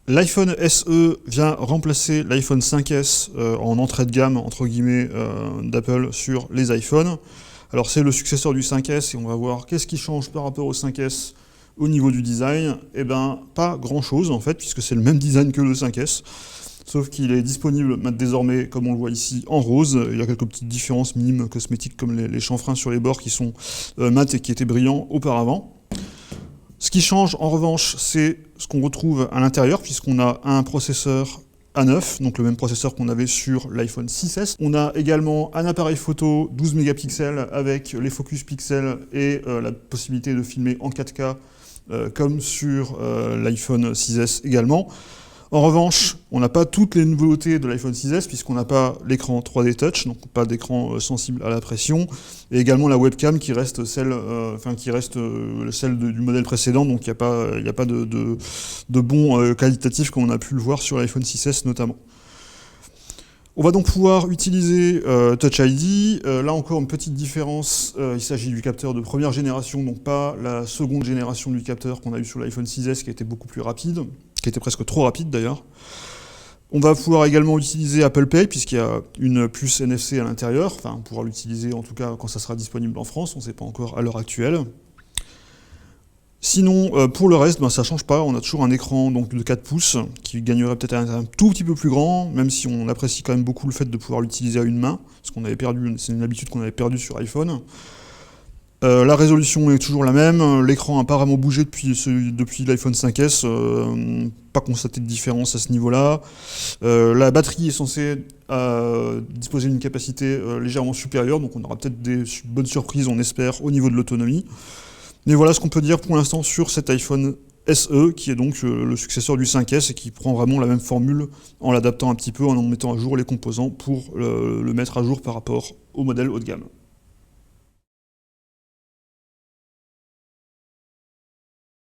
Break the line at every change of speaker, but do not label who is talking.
L'iPhone SE vient remplacer l'iPhone 5S en entrée de gamme, entre guillemets, d'Apple sur les iPhones. Alors c'est le successeur du 5S et on va voir qu'est-ce qui change par rapport au 5S au niveau du design. Eh bien, pas grand-chose en fait, puisque c'est le même design que le 5S. Sauf qu'il est disponible désormais, comme on le voit ici, en rose. Il y a quelques petites différences minimes cosmétiques comme les chanfreins sur les bords qui sont mat et qui étaient brillants auparavant. Ce qui change en revanche, c'est ce qu'on retrouve à l'intérieur, puisqu'on a un processeur A9, donc le même processeur qu'on avait sur l'iPhone 6S. On a également un appareil photo 12 mégapixels avec les focus pixels et la possibilité de filmer en 4K comme sur l'iPhone 6S également. En revanche, on n'a pas toutes les nouveautés de l'iPhone 6S puisqu'on n'a pas l'écran 3D Touch, donc pas d'écran sensible à la pression, et également la webcam qui reste celle, du modèle précédent, donc il n'y a pas de bon qualitatif comme on a pu le voir sur l'iPhone 6S notamment. On va donc pouvoir utiliser Touch ID. Là encore, une petite différence, il s'agit du capteur de première génération, donc pas la seconde génération du capteur qu'on a eu sur l'iPhone 6S qui était beaucoup plus rapide, qui était presque trop rapide d'ailleurs. On va pouvoir également utiliser Apple Pay puisqu'il y a une puce NFC à l'intérieur. Enfin, on pourra l'utiliser en tout cas quand ça sera disponible en France, on ne sait pas encore à l'heure actuelle. Sinon, pour le reste, ça ne change pas, on a toujours un écran donc, de 4 pouces qui gagnerait peut-être un tout petit peu plus grand, même si on apprécie quand même beaucoup le fait de pouvoir l'utiliser à une main, parce qu'on avait perdu, c'est une habitude qu'on avait perdue sur iPhone. La résolution est toujours la même, l'écran a apparemment bougé depuis l'iPhone 5S, pas constaté de différence à ce niveau-là. La batterie est censée disposer d'une capacité légèrement supérieure, donc on aura peut-être des bonnes surprises, on espère, au niveau de l'autonomie. Mais voilà ce qu'on peut dire pour l'instant sur cet iPhone SE, qui est donc le successeur du 5S et qui prend vraiment la même formule en l'adaptant un petit peu, en mettant à jour les composants pour le mettre à jour par rapport au modèle haut de gamme.